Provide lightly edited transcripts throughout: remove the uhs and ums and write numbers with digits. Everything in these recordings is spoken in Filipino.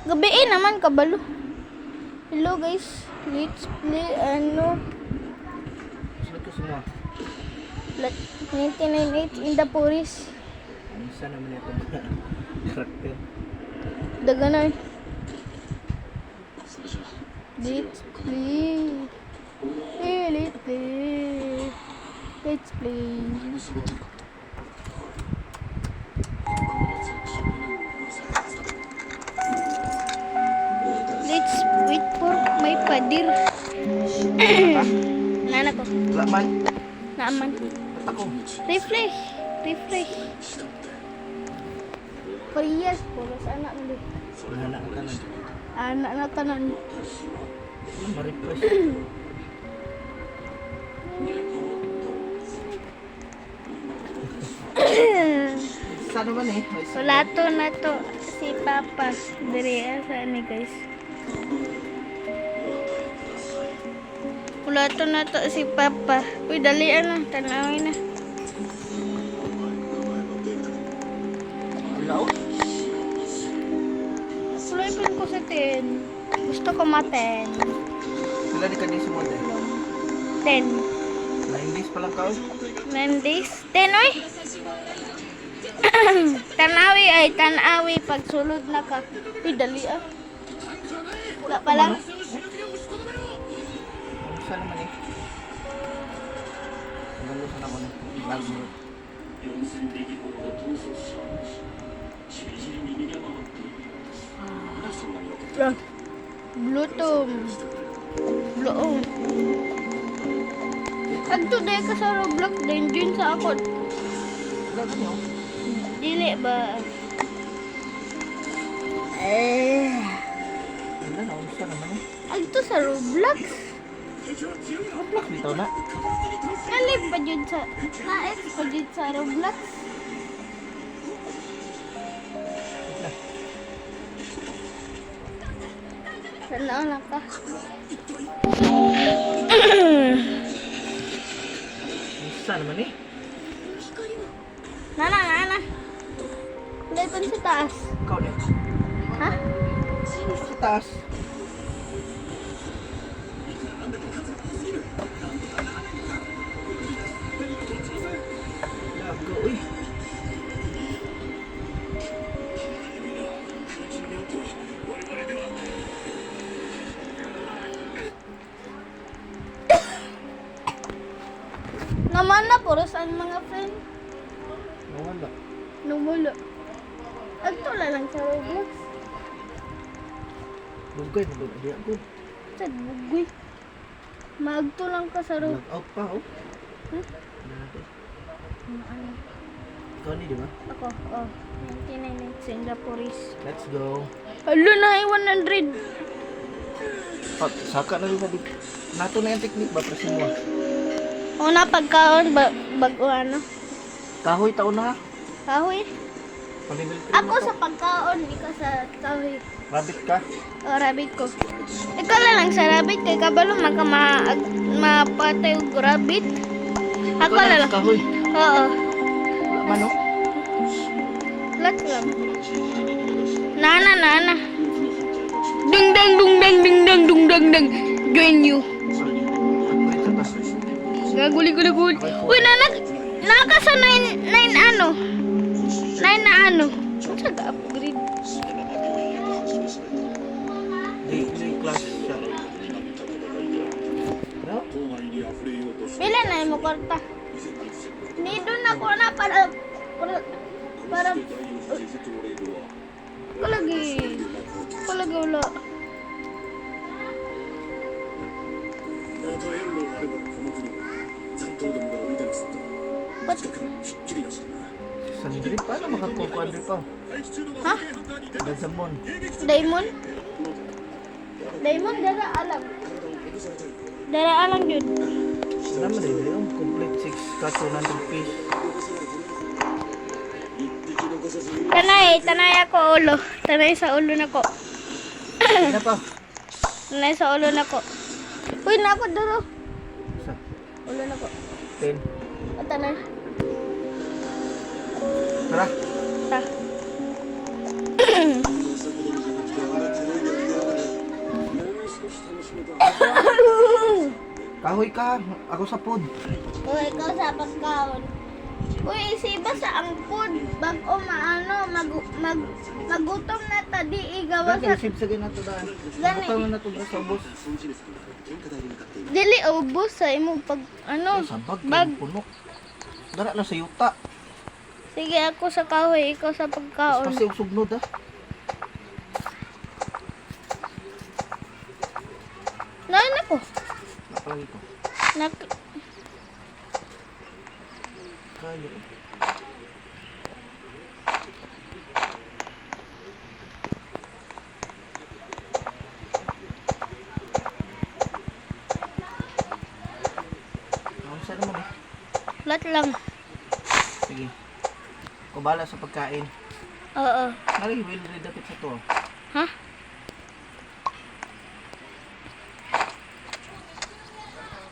Gabi naman kabalo. Hello guys. Let's play Sunod ko semua. 1998 in the forest. Ano sa naman ito mga karakter? Daganay. Let's play. Let's play. Let's play. Let's wait for my padir. Nana ko. Wala man. Naaman. Ba't ako? Refresh. Refresh. Parehas po. Sa anak mo din. Nahanak ka na. Anak na tanan. Ma-refresh. Sa naman eh. May isa. Wala to na to. Si Papa. Dari sa ni guys. Wala to na to si Papa. Uy, dalian na. Tanawin na. Hello? Sulipin ko sa 10. Gusto ko ma-10. Sila di ka din si Mode. 10. 9 days pa lang ka. 9 days. 10 oy. Tanawi ay tanawi pag sulod na ka. Uy, dali ah. Wala pa lang. Ano sa naman eh? Magalo sa naman eh. Lag mo. Bluetooth. Bluetooth. Adto day ka sa Roblox din dun sa ako. Lag nyo. Dili ba? Wala na. Ano sa naman eh? Adto sa Roblox. Roblox bitaw na. Kalib pa dun sa naes pa dun sa Roblox. Sana na ka. Sa naman eh? Nana. Ulitin sa taas. Ikaw din. Ha? Sa taas. Lago, uy. Naman na puro saan mga friend. Nawala. Numulo. Adto na lang sa Roblox. Bugay na doon. Adi ako. Sa bugoy. Magto lang ka sa Roblox. Nag-out pa, oh. Hmm? Natin. Ano? Ikaw ni, di ba? Ako, 1998 Singapore's. Let's go. Alo na, 100. Saka na rin sabi. Nato na yung technique ba? Presi mo. Una pagkaon, bago ano? Kahoy, taon na. Kahoy. Pag-level 3 Ako sa pagkaon, ikaw sa kahoy. Rabbit ka. O, rabbit ko. Ikaw lang sa rabbit, kay kabalo mapatay yung rabbit. Ako Ikaw lang. sa kahoy. Oo. Wala man, oh. Let's lang. Nana. Dung dang. Join you. Wait, tapos. Gaguli. Uy, nakasa 9 ano? 9 na ano? Saan ka upgrade? Daily class siya. No? Pila na mo korta. Ni doon ako na para kalagi wala. Ba't? Sandri, paano makakuha Andri pa? Ha? Gazamon. Diamond? Diamond, dara alam yun. Alam mo rin, yung complete 6 ka 200 piece. Tanay ako ulo. Tanay sa ulo na ko. Ano pa? Tanay sa ulo na ko. Uy, na ako duro. Isa. Ulo na ko. 10. O, tanay. Tara. Ta. Kahoy ka, ako sa pod. O, ikaw sa pagkaon. Uy, isiba sa angkod. Bago maano, magutom na ta. Di igawa Gani, sa... sip sa ginato daan. Gani. Nakatawa na to sa ubos. Dili, ubos sa imo pag... Ano? Sa bag, Bag. puno. Dara na sa yuta. Sige, ako sa kahoy. Ikaw sa pagkaon. Kasi usugnod ah. Nain ako. Napalagi ko. Nak... Kaya. Saan naman eh? Flat lang. Sige. Kubala sa pagkain. Oo. Nari, will read dapit sa to. Ha?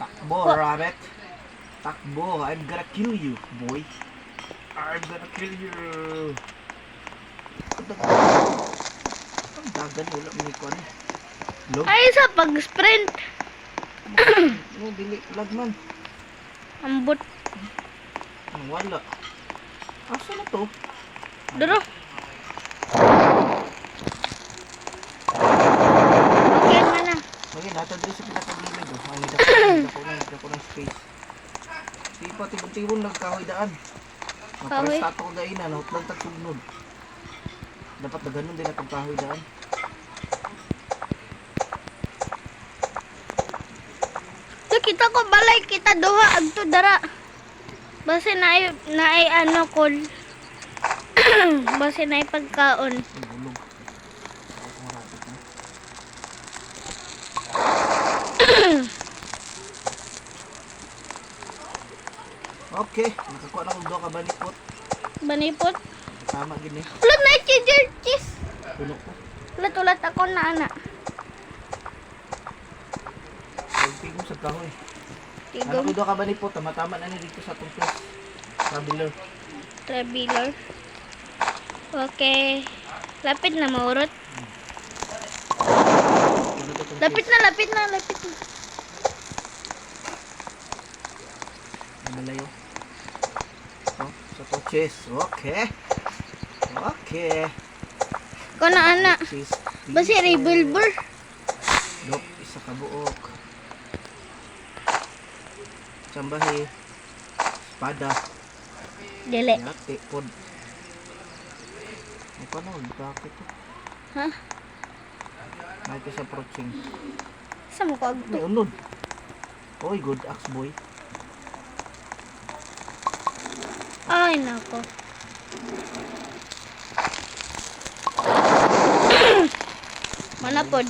Takbo, rabbit. Takbo, I'm gonna kill you, boy. I'm gonna kill you. Ang dagan, wala may kwan. Log? Ay, sa pag-sprint. No, dili, lagman. Ambot. Ang wala. Asa na to? Duro. Okay, mana. Okay, natadri sa pinakagilid. Oh. Ang dako ng space. Di pa, tibon-tibon nagkahoy daan. Kahoy? Maparestato ko daan na, nautlang tagsugnod. Dapat na ganun din atong kahoy daan. So, kita ko balay kita duha agto dara. Base na ano kol. Base na pagkaon. Ang bulog. Ako kung rabbit na. Okay, nakakuha na kong doon ka balikot. Banipot. Tama gini. Ulat na cheese. Puno ko. Ulat ako na ana. Pagpigong sa kahoy. Ano Tigom. ko doon ka balikot? Tama-tama na dito sa itong place. Traveler. Traveler. Okay. Lapit na maurot. Ano to itong Lapit na. Malayo. Oh, sa to chest. Okay. Okay. Ko na ana. Chest. Basi revolver. Dok, isa ka buok. Sambahi. Espada. Dili. Yate, pod. Ay, paano? Bakit to? Ha? May ito sa approaching. Sa mo ko May agto. unod. Oy, good axe boy. Ay nako. Mana pod?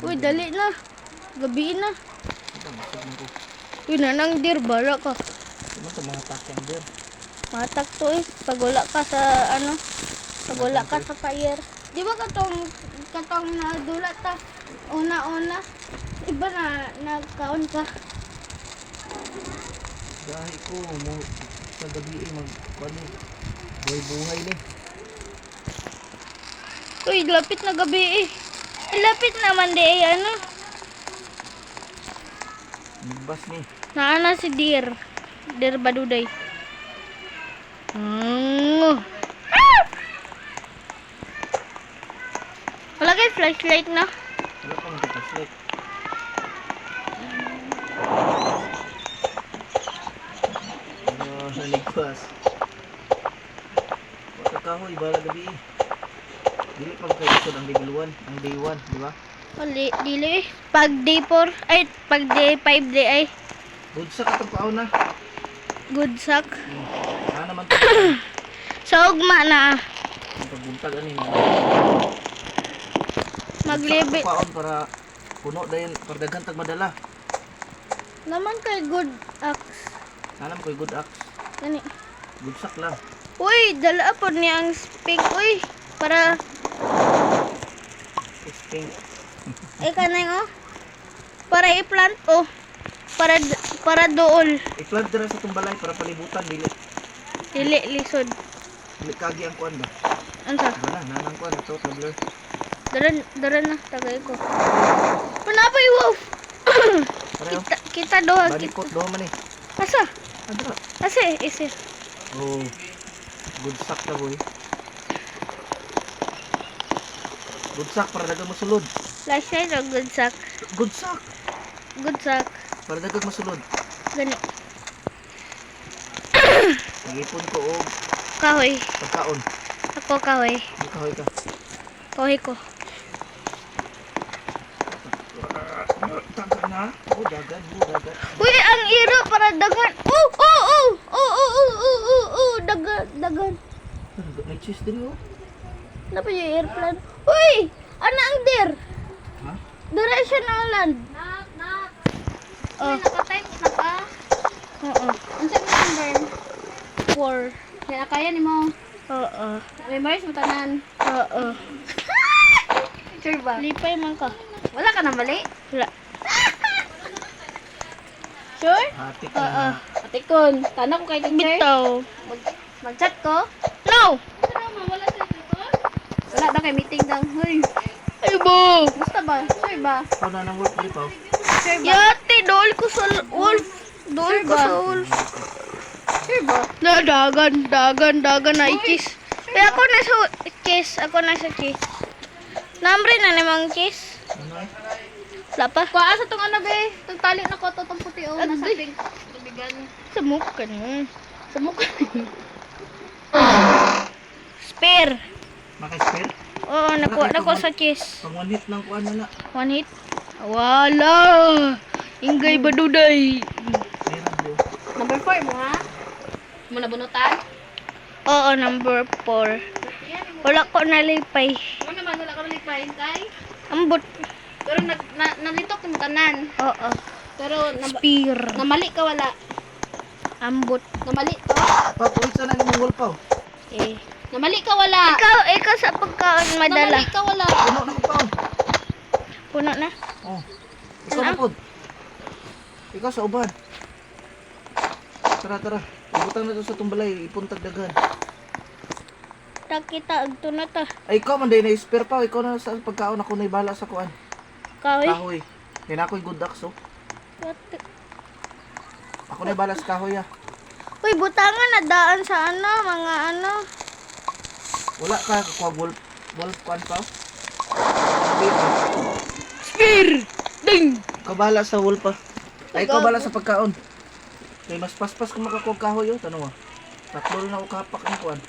Uy, dali na. Gabi na. Uy, nanang dir, bala ka. Ano ito mga takyang dir? Matak to eh. Pagula ka sa ano. Pagula ka sa fire. Di ba katong nadula ta? Una-una. Iba na nagkaon ka. Dahil ko mo sa gabi buhay-buhay ni. Uy, lapit na gabi eh. Lapit naman di eh, ano. Nagbas ni. Naana si Deer. Deer Baduday. Ah! Wala kayo flashlight na. Wala pa magkakaslit. Naligpas. Wala kahoy, bala gabi. Dili pag kayo ang level 1, ang day 1, di ba? Wali, dili eh. Pag day 4, ay, pag day 5 day ay. Good sa katong paon na. Good sack. Naman to. Sa ugma na. Ang pagbuntag ani. Maglibit. Paon para puno dayon para daghan tag madala. Naman kay good axe. Nanam koy good axe. Gani. Good sack lang. Uy, dala po niya ang spink. Uy, para, Sting. ay kanay oh. Para i-plant oh. Para dool. I-plant dira sa tumbalay para palibutan dili. Dili, lisod. Dili kagi ang kuan ba? Ano sa? Bana nanang kuan ito tabler. Daran na, tagay ko. Panapay, wolf! Pareho. Kita doha. Body pot doon man eh. Asa? Adra. Asa isi? Oh. Good sack na boy. Good sack para dagang masulod. Last night o good sack. Good sack. Good sack. Para dagang masulod. Gani. Nag-ipon ko og Kahoy. pagkaon. Ako kahoy. May kahoy ka. Kahoy ko. Taga na. Oh, dagan. Uy, ang iro para dagan. Dagan. May cheese din oh. Ano pa yung airplane? Uy! Ano ang dir? Ha? Direction ng land. Nak. Oh. Ay, naka-type na ka. Oo. Ang sabi ng number? 4. Kaya kaya ni mo. Oo. Memorize mo tanan. Oo. Sure ba? Lipay man ka. Wala ka na mali? Wala. Sure? Hati ka Oo. na. Ate Kun, tanong ko kay teacher. Bitaw. Mag-chat ko. No! Wala daw kay meeting daw. Hoy, Ay bo! gusto ba? Sure ba? Ikaw na nang work dito. Sure ba? Yate, dool ko sa wolf. Dool ko sa wolf. Sure ba? Na, dagan na ikis. Kaya ako na sa kiss. Ako na sa kiss. Namre na namang kiss. Ano eh? Wala pa. Kuha sa tong ano be? Tong tali na ko tong puti o nasa Aday. big tubigan. Sa mukha niya. Sa mukha. Spare. Maka-spare? Oo, nakuha sa kiss. Pang one hit ng kuan na na. One hit. Wala. Ingay baduday. Meron bro. Number 4 mo ha? Mo nabunutan? Oo, number 4. Wala ko nalipay. Mo naman wala ka nalipahin kay. Ambot. Pero nalitok mo tanan. Oo. Pero Spear. namali ka wala. Ambot. Namali to. Papulit sa nang mong wolf Eh. Namali ka wala. Ikaw sa pagkaon madala. Namali ka wala. Puno na ko pa. Puno na. Oh. Ikaw na pod. Ikaw sa uban. Tara. Ibutang na to sa tumbalay. Ipuntag dagan. Kita agto na ta. Ay, ikaw man din na spare pa. Ikaw na sa pagkaon ako na ibala sa kuan. Kahoy. Kahoy. Kaya na ako'y good axe, oh. Ako na ibala sa kahoy, ah. Uy, butangan na daan sa ano, mga ano. Wala ka, kuha wolf kuan pa. Spear! Ding! Ikaw bahala sa wolf pa. Ay, ikaw bahala sa pagkaon. Kaya mas paspas kung makakuha kahoy, oh. Tanong, ah. Tatlo na ako kapak ng kuan.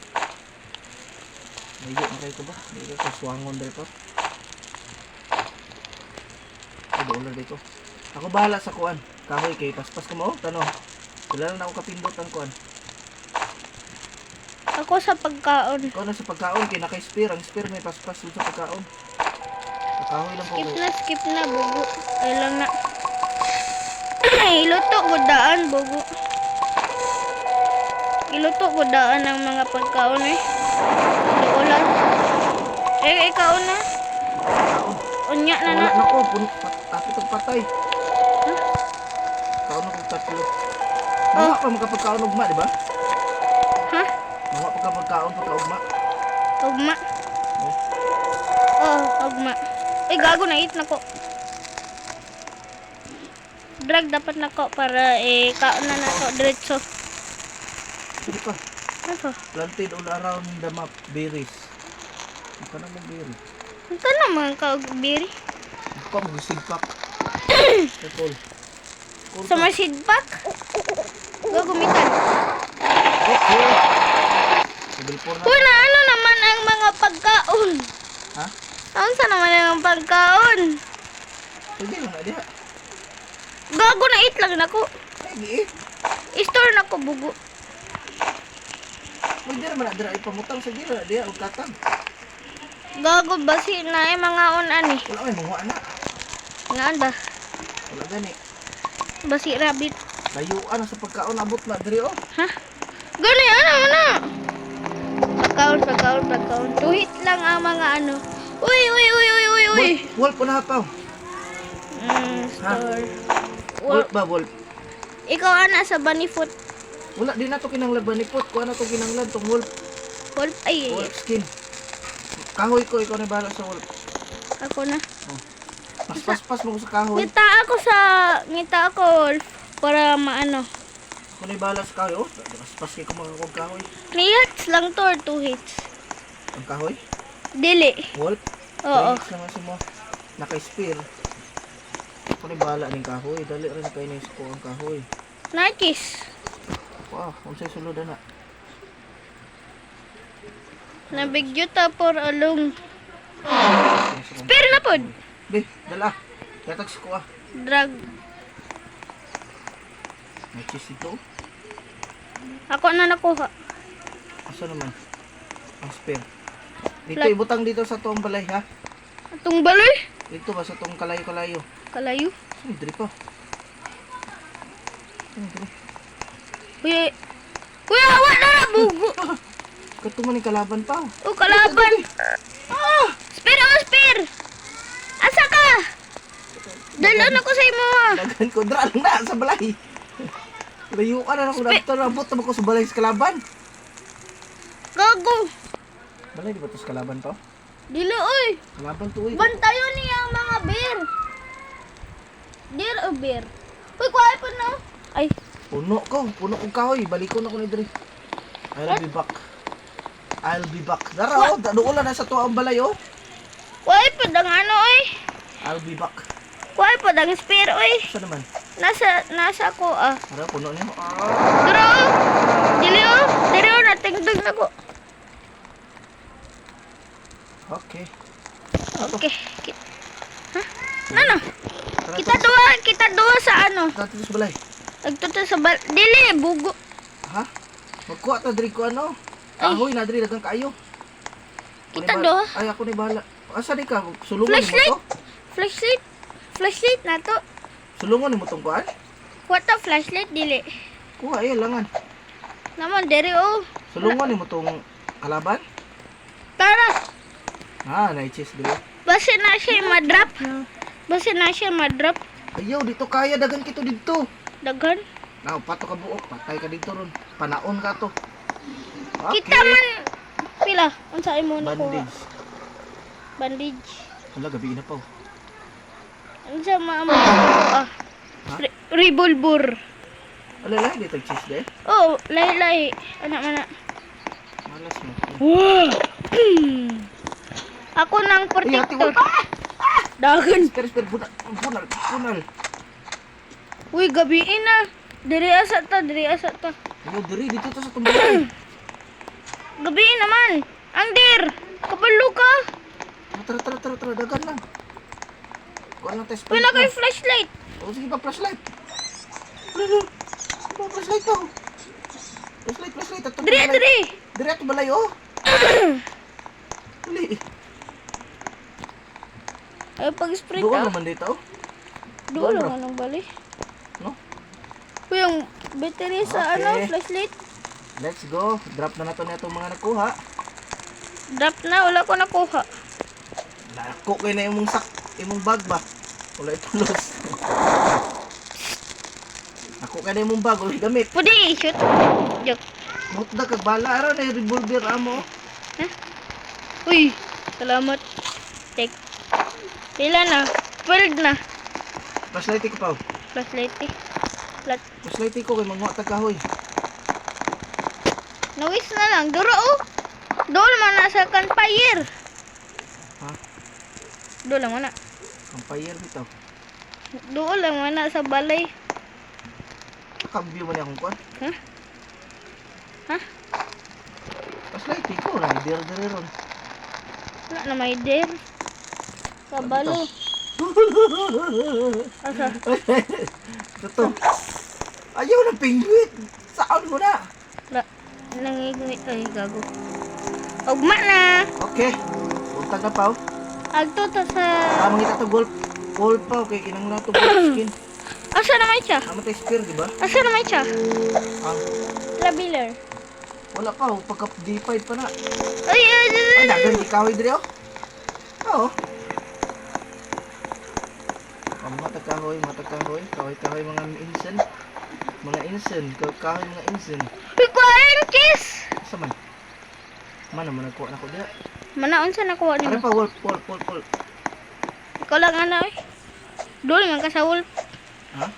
Medyo na kayo ko ba? Medyo ka swangon dahil pa. Ay, dollar dito. Ako bahala sa kuan. Kahoy kay paspas ko mo, oh. Tanong. Wala na ako kapindot ang kuan. Ako sa pagkaon. Ikaw na sa pagkaon, kaya naka-spear. Ang spear may paspas dun sa pagkaon. Sa kahoy lang po. Skip na, bugo. Ay lang na. Iluto ko daan, bugo. Iluto ko daan ang mga pagkaon eh. Ulan. Ikaw na. Unya na na. Wala na ko, tapos ito patay. Kaon na kong tatlo. Mga pa magkapagkaon ugma, di ba? Ha? Mga pagkapagkaon pagkaugma. Ugma. Oh. Oo, ugma. Ay, gago na eat na ko. Drag dapat na ko para kaon na na ko diretso. Sige pa. Ano? Planted all around the map, berries. Ika na mong berry. Ito naman ka, Biri. Ika mo, sigpak. Kapol. Sa mga seed pack. Gagumitan. Okay. Sibilpor na. Kuna, ano naman ang mga pagkaon? Ha? Saan sa naman ang pagkaon? Pwede mo na diha. Gago na eat lang na ko. Ay, giit. I-store na ko bugo. Pwede naman na dira ipamutang sa gira. Diha, o katag. Gago basi na mga unan eh. Wala may mga anak. Nga ba? Wala gani. Basi rabbit. Layuan sa pagkaon abot na diri oh. Ha? Gani, ano na? Pagkaon. Tuhit lang ang mga ano. Uy. Wolf po na pa. Store. Wolf ba wolf? Ikaw ana sa bunny foot. Wala din na to kinanglaban ni pot. Kuha na to kinanglan tong wolf. Wolf, ay. Wolf skin. Kahoy ko, ikaw na bahala sa wolf. Ako na. Pas mo ko sa kahoy. Ngita ako para maano. Ako na bahala sa kahoy. Oh, pas kay ko makakog kahoy. 3 hits lang to or 2 hits? Ang kahoy? Dili. Wolf? Oo. Try naman si mo. Naka-spear. Ako na bahala ng kahoy. Dali rin kayo na ko ang kahoy. Nakis. Wow, kung sa'yo sulod na. Nabigyo ta por along. Spear na pod. Be, dala. Katag si ko ah. Drag. May cheese ito. Ako na nakuha. Asa naman? Ang spear. Dito, Flat. ibutang dito sa tuong balay ha. Atong baloy. Dito ba sa tuong kalayo-kalayo? Kalayo. Diri pa. Diri. Kuya. Kuya, awa na na bugo. Kato man yung kalaban pa. Oh, kalaban. Spear oh, spear. Asa ka? Dalan ako sa imo. Dagan ko. Dra lang na sa balay. Layo ka na ako. Abot na ko sa balay sa kalaban. Gago. Balay di ba ito sa kalaban pa? Dilo oy. Kalaban to eh. Bantayon niya ang mga bear. Deer o bear? Uy, kuhay pa na. Ay, Puno kong kahoy. Balikon ako ni Dre. I'll be back. I'll be back. Dara oh, doon na sa tuwa ang balay oh. kuhay pa dang ano oy. I'll be back. Kuhay pa dang spear oy. Saan naman? Nasa ko ah. Dara, puno niyo. Pero, dili oh. Dili oh, natingdog na ko. Okay. Okay. Ha? Ano? Tara, Kita duwa sa ano. Dito sa balay. Nagtuto sa dili, bugo. Ha? Magkuha ta Dre ko ano? Kahoy na Dre, dagang kayo. Kita duwa. Ay, ako ni bahala. Asa di ka? Sulungan ni mo Flashlight. to? Flashlight. Flashlight na to. Sulungan ni mo tong kuhaan? What the flashlight dili? Kuha, langan. Naman diri oh. Sulungan ni mo tong kalaban? Tara. Na-chase Dre. Basi na siya ma-drop. Basi na siya ma-drop. Ayaw, dito kaya, dagan kito dito. Daghan. Now, pato ka buok, patay ka dito ron. Panaon ka to. Kita man pila unsa imo na ko? Bandage. Bandage. Wala, gabi na pa. Unsa maamo ah. Revolver. Alala, dito chase de. Oh, lahi-lahi. Anak mana. Malas mo. Wow. Ako nang protector. Dagan. Spear, punal. Uy, gabiin na. Diri asa ta. Ayaw, Dre, dito to sa tumbalay. Gabiin naman. Ang dir. Kabalo ka. Tara, dagan lang. Kuha lang tayo Pila kay flashlight. O, sige pa, flashlight. Ano? Flashlight pa. Flashlight. At Diri. Diri ato balay, oh. Dali. Ay pag-sprint Doon ah. naman dito, oh. Doon Doon, lang anong bali. No? Uy, yung battery sa Okay. flashlight. Let's go. Drop na nato itong mga nakuha. Drop na, wala ko nakuha. Nako kayo na imong bag ba? Wala itulos. Ako kayo na imong bag, wala gamit. Pwede i-shoot. Joke. Mahot na kag bala, araw na yung revolver amo. Uy, salamat. Take. Pila na? 12 na. Flashlight ko pa. Flashlight eh. Flashlight ko kay mga tagahoy. Nawis na lang. Duro oh. Doon man na sa campfire. Ha? Doon lang mana. Vampire bitaw. Doon lang mana sa balay. Nakabview man akong kuan. Ha? Flashlight ko na dir ron. Wala na may der. Sa balo. Asa? Ito. Ayaw ng penguin. Saan mo na? Nangigni. Ay, gago. Ugma na. Okay. Buntag na pa. Agto ta sa... Mangita to golf. Golf pa. Okay, kinang na to golf skin. Asa na may siya? Tama tayo spear, di ba? Asa na may siya? Ang Traveler. wala pa. Pagka D5 pa na. Ay, Ay, dagan di kahoy diri oh. Oo. Matagkahoy. Kahoy mga insen. Mga insen. Pikuan, kiss! Asa man? Mana man nagkuha na ko diha. Manaon sa nakuha Are nimo? pa wolf. Ikaw lang ano eh. Dul man ka sa wolf. Ha?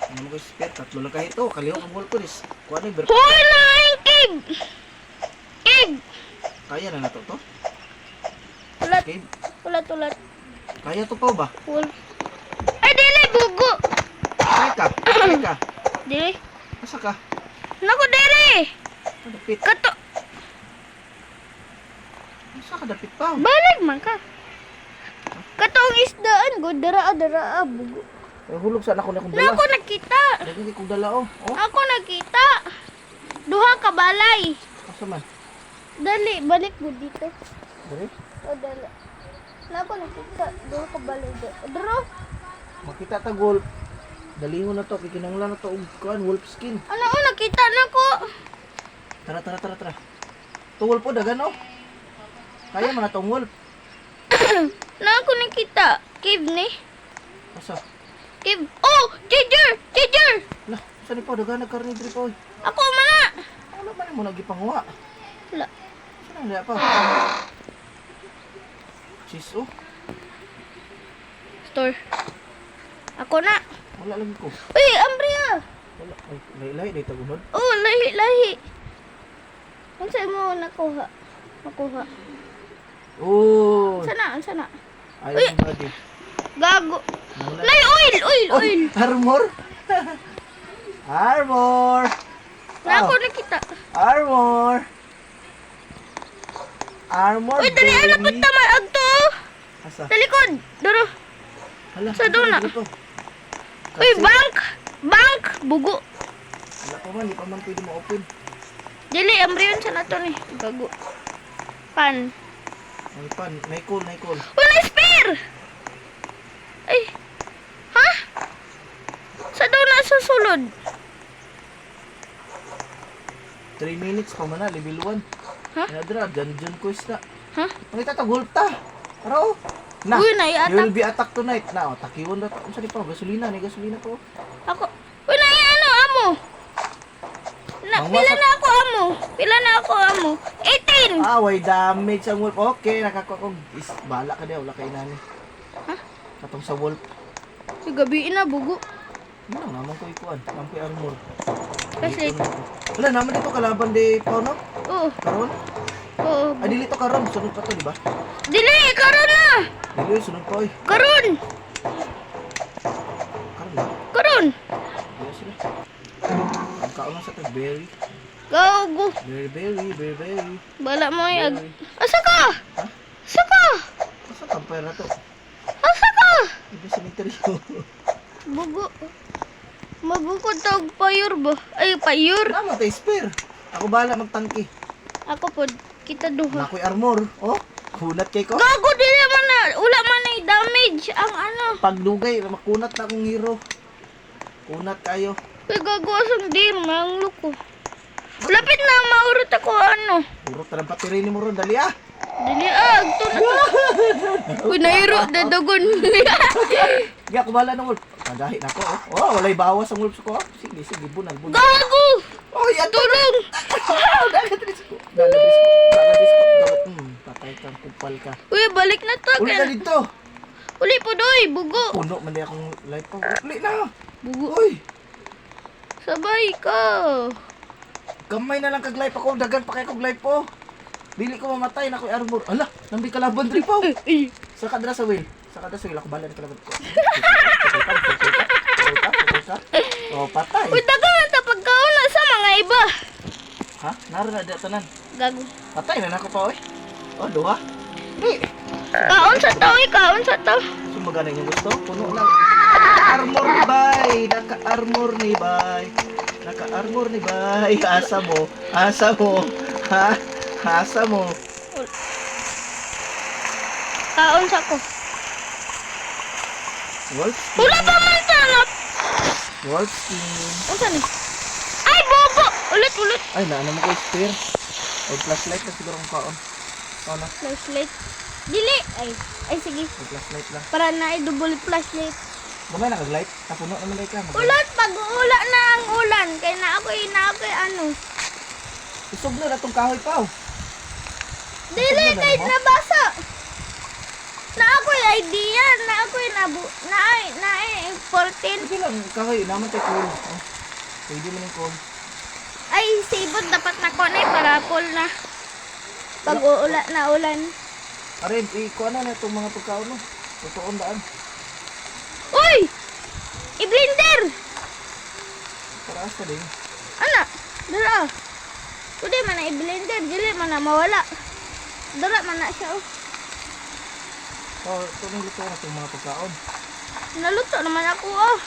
Ano mo ko spear? Tatlo lang kahit ito. Kaliho ang wolf ko dis. Kuha na yung Hoy na yung cave! Cave! Kaya na to. Ulat. Okay. Ulat. Kaya to pa ba? Wolf. Ay, dili, bugo! Kaya ka. Dili. Asa ka? Naku, dili! Kadapit. Kato. Asa ka dapit pa? Balik man ka. Katong isdaan go dara bugo. Hulog saan ako na kong Na dala. ako nakita. Lagi kong dala oh. Oh, Ako nakita. Duha ka balay. asa man? Dali, balik mo dito. Dari? O dali. Na ako nakita. Duha ka balay. Daro. Makita ta wolf. Dalingon na to. Kikinanglan na to. Kuhan, wolf skin. Ano o nakita na ko. Tara. To wolf po, dagan oh. Kaya man na tong wolf. Na ako nakita. Cave ni. Asa? Cave. Oh! Ginger! Lah, saan pa? Dagan nagkarni diri pa oy. Ako mana. Ano man mo nagipangwa? Wala. Saan ang liya pa? Cheese oh. Store. Ako na. Wala lagi ko. Uy, Ambria. Wala. Ay, lahi-lahi na itagunod. Oh, lahi. Ang sa'yo mo nakuha. Oh! Sana. Iron body. Gago. Wala. Lay, oil. Armor! Armor! Na ako nakita. Armor! Armor, Uy, dali, ano po tama agto? Asa? Sa likod. Duro. Hala, Sa duna. dito. Uy, Kasi- bank. Bugo. Wala pa man, di pa man pwede ma-open. Dili, ambriyon sa nato ni. Gago. Pan. Ay pan, naikol. Wala spear! Ay. Ha? Sa daw na sa sulod. 3 minutes pa man na, level 1. Ha? Nadra, dungeon quest na. Ha? Pangita ta, gold ta. Araw. Na, Uy, nai-attack. you will be attacked tonight. Na, takiwan na ta. Ano sa pa? Gasolina po. Ako. Uy, na ano, amo. Pila na ako amo. 18. Way damage ang wolf. Okay, nakakuha ko. Bala ka daw, wala kay nani. Ha? Katong sa wolf. Uy, gabi na, bugo. Ano naman ko ikuan? Naman ko armor. Kasi, Wala naman dito kalaban di pa no? oo. Karon? Ay dili to karon, sunod pa to, di ba? Dili, karon na. Dili sunod pa oy. Karon. Karon na. Karon. Dili sila. Ang kaon sa to berry. Gago. Berry. Bala mo ay Berry. Asa ka? Ha? Asa ka? Asa kampay na to? Asa ka? Iba cemetery. Bugo. Mabukod tawag payur ba? Ay, payur. Naman tayo spear. Ako bahala magtangki. Ako po, kita duha. Nakoy armor. Oh, kunat kay ko. Gago, dili man na. Wala man na damage ang ano. Paglugay, makunat na akong hero. Kunat kayo. Uy, gago asang dir, mang luko. Lapit na, maurot ako ano. Puro talang patiri ni mo ron, dali ah. Dili agto na to. Uy, nairo, dadagon. Hindi ako bahala ng wolf. Nagahi na ako. Oh, walay bawas ang wolf ko. Sige, bunal. Gago! Oh, yan. Tulong! Daladris ko. Patay kang kupal ka. Uy, balik na to. Uli na dito. Uli po doy, bugo. Puno man di akong life pa. Uli na. Bugo. Uy, Sabay ka. gamay na lang kag life ako. Dagan pa kayo kag life po. Dili ko mamatay na ko'y armor. Ala, nambi kalaban diri pa. Sa kadra sa wheel. Ako bala ni kalaban ko. Oh, patay. Uy, dagan ta pagkauna sa mga iba. Ha? Naroon na dito tanan. Gago. Patay na nako pa oy. Oh, duha. Di. Kaon sa tao, kaon sa tao. Sumagana yung gusto. Puno lang. Armor ni bay. Naka-armor ni bay. Naka-armor ni bay. Asa mo. Ha? Asa mo. Kaon sa ko. Wolf. Wala pa man sanap. Wolf skin. Unsa ni? Ay, bobo! Ulit. Ay, naano mo ko spear. O flashlight na siguro ang kaon. Ano? Flashlight. Dili. Ay sige. O flashlight lang. Para na i-double flashlight. Gamay na kag-light. Tapuno naman ka. Ulan, pag-uula na ang ulan. Kaya na ako ano. Isog na itong kahoy pa. Dili, Ano ba kahit mo? nabasa. Na ako idea na ako na 14. Sige lang, kahoy, naman tayo cool. Oh, pwede mo ng cool. Ay, sibot dapat na ko na para full na. Pag ulan. Arin, ikuha na itong mga pagkaon mo. Tutuon daan. Uy! I-blender! Para asa din. Ana, dara. Pwede man na i-blender, dili man na mawala. Dara man na siya. Oh. So, ito na luto na itong mga pagkaon. Naluto naman ako oh.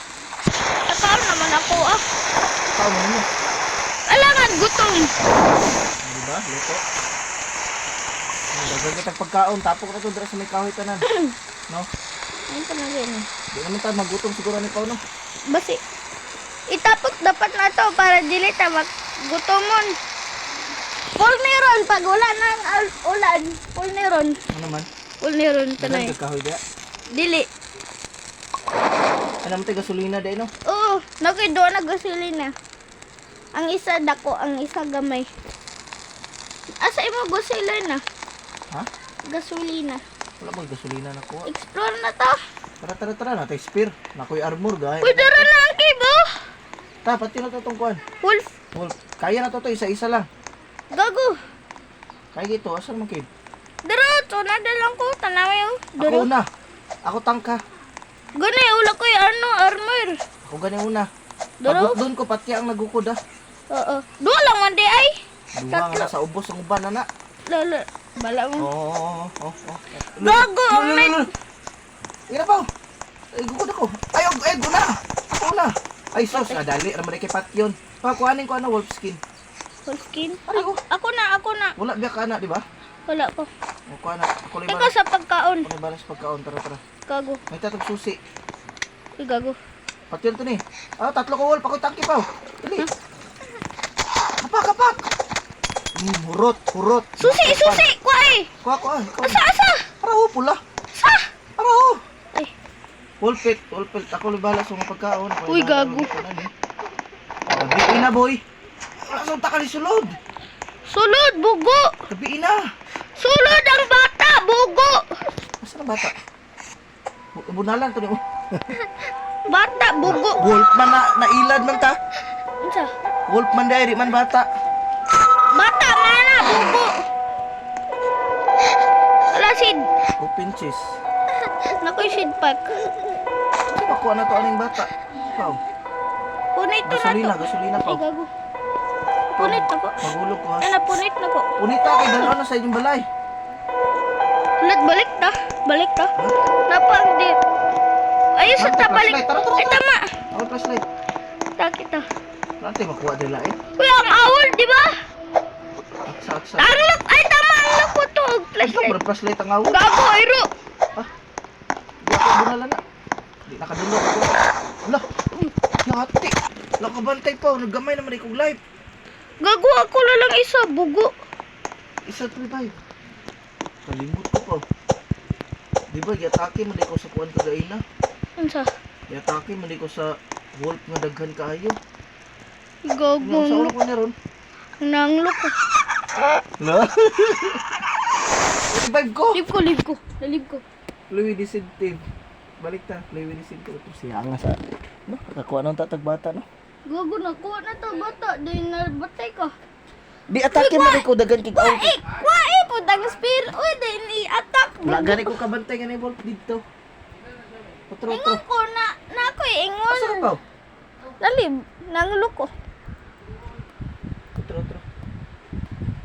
Nakaon naman ako oh. Pagkaon mo niya. Alangan, gutom. Diba? Luto. Dagdag kitang pagkaon. Tapok na ito dira sa may kahoy tanan. No? Ayun pa na rin eh. Di naman tayo magutom siguro ni Pao, no? Basi. Itapot dapat na to para dili ta maggutomon. Full niron pag wala nang ulan. Full niron. Ano naman? Full niron tanay. Dagdag kahoy dia. Dili. Ano naman tayo gasolina day, no? Oo, nakay doon na gasolina. Ang isa dako, ang isa gamay. Asa imo gasolina? Ha? Gasolina. Wala bang gasolina na kuha? Explore na to. Tara. Natay spear. Nakoy armor, gaya. Uy, dara na ang kibo. Ta, pati na ito itong kuhan. Wolf, Wolf, kaya na to isa-isa lang. gago. Kaya gito, asan man kid? Dara, na lang ko. Tanaw yung. Dara. Ako una. Ako tangka. Ganay, ula ko yung armor. Ako gani una. Daro? Pagod doon ko, pati ang nagukod ah. Oo. Doon lang man di ay. Duwa nga na sa ubos ang uban na. Lala. Bala mo. Oo. Gago, ang may... Ina pa. Ay, gukod ako. Ay, una. Ako una. Ay, sus, dali. Raman kay Patyon. Pakuhanin ko wolf skin. Full skin. Aray ko. Ako na. Wala biya ka na, di ba? Wala ko. Ako na. Ako lang Ikaw balas. sa pagkaon. Ako lang balas pagkaon. Tara. Gago. May tatag susi. Uy, gago. Patyon to ni. Ah, tatlo ko wolf. Ako'y tangki pa. Dali. Kapak. Hurot. Susi! Kuha eh! Kuha. Asa! Araw, pula. Sa! Araw. Ay, Wolpit. Ako lang balas sa mga pagkaon. Ako Uy, lang gago. balas sa mga Gabi na, boy. Wala sa takali sulod. sulod! Bugo! Gabi na. Sulod ang bata! Bugo! Asa na bata? Bunalan to ni. Bata! Bugo! Wolfman na nailad man ta. Unsa? Wolfman diary man bata. Bata! Mana! Bugo! Wala sid! Open chest. Nakoy sid pack. Sa pakuha na to aning bata. Pao. Punit to na to. Gasolina Ay, pa. gago. Punit na ko. Magulog ko ha. Ano, punit na ko. Punita kay dalawa na sa inyong balay. Ulit, balik ta. Napag di. Ayun sa Tara, tabalik. flashlight. Tara. Ay, tama. Ako flashlight. Takita. Nanti makuha nila eh. Uy, ang awol, di ba? Aksa. Ang look. Ay, tama. Ang look ko to. Ito Flashlight. mo flashlight ang awo. Gago, ayro. Di ako bunalan na. Di nakadulog ako. Wala. Yati. Wala ka bantay pa. Naggamay naman ikong live. Gago, ako lang isa. Bugo. Isa 3-5. Kalimut ko pa. Di ba, yatake man ko sa kuwan kagaina. Unsa? Yatake man ko sa wolf nga daghan kaayo. Gago, Ano sa ang ulo look. ko na ron? Nang look ko. La. 3-5 ko. Leave ko. Louis Decentive. Balik ta. Louis Decentive. Ito siya nga sa... No? Nakakuha ng tatag bata, no? Gago, nakuha na to bata. Dahil nabatay ka. Di atake man ko daghan kig out. Wai, putang spear. Uy, dahil i-attack. Wala gani ko kabantay nga ni wolf dito. Otro. Ingon ko na ako ingon. Asa ka? Lalim, nanglok ko. Otro.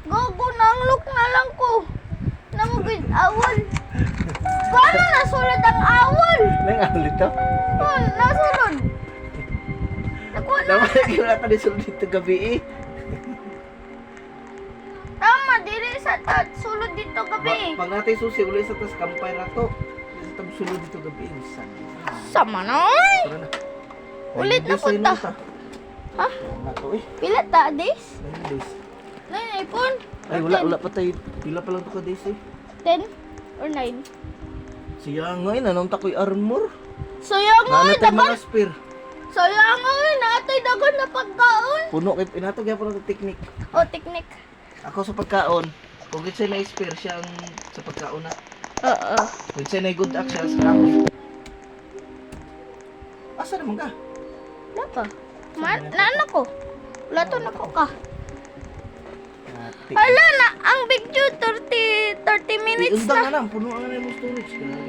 Gago, nanglok na lang ko. Namugid awol. Paano nasulod ang awol? Nang alit to? Oh, nasulod. Nakuha na. Dapat lagi wala ta sulod dito gabi eh. Tama, dili sa sulod dito gabi. Pag natin susi uli sa tas kampay na to. Sa tab sulod dito gabi. Sama na, oy. Tara na. Ulit na punta. Ha? Na to eh. Pila ta, days? 9 days. 9 iPhone? Ay wala pa tayo. Pila pa lang to ka days eh. 10 or 9? Siya nga eh, nanong takoy armor. Sayang nga, Nanatay dagan. mga spear. Sayang nga, natay dagan na pagkaon. Puno kay inatog yan po ng technique. O, teknik. Ako sa pagkaon. Kung gitsay na spear siya ang sa pagkaon na. Oo. Pwede siya na good action sa kahoy. Asa naman ka? Wala pa. Naana ko. Wala to na ko ka. Hala na, ang video 30 minutes Iundang na. na lang, puno ang na yung storage. Grabe.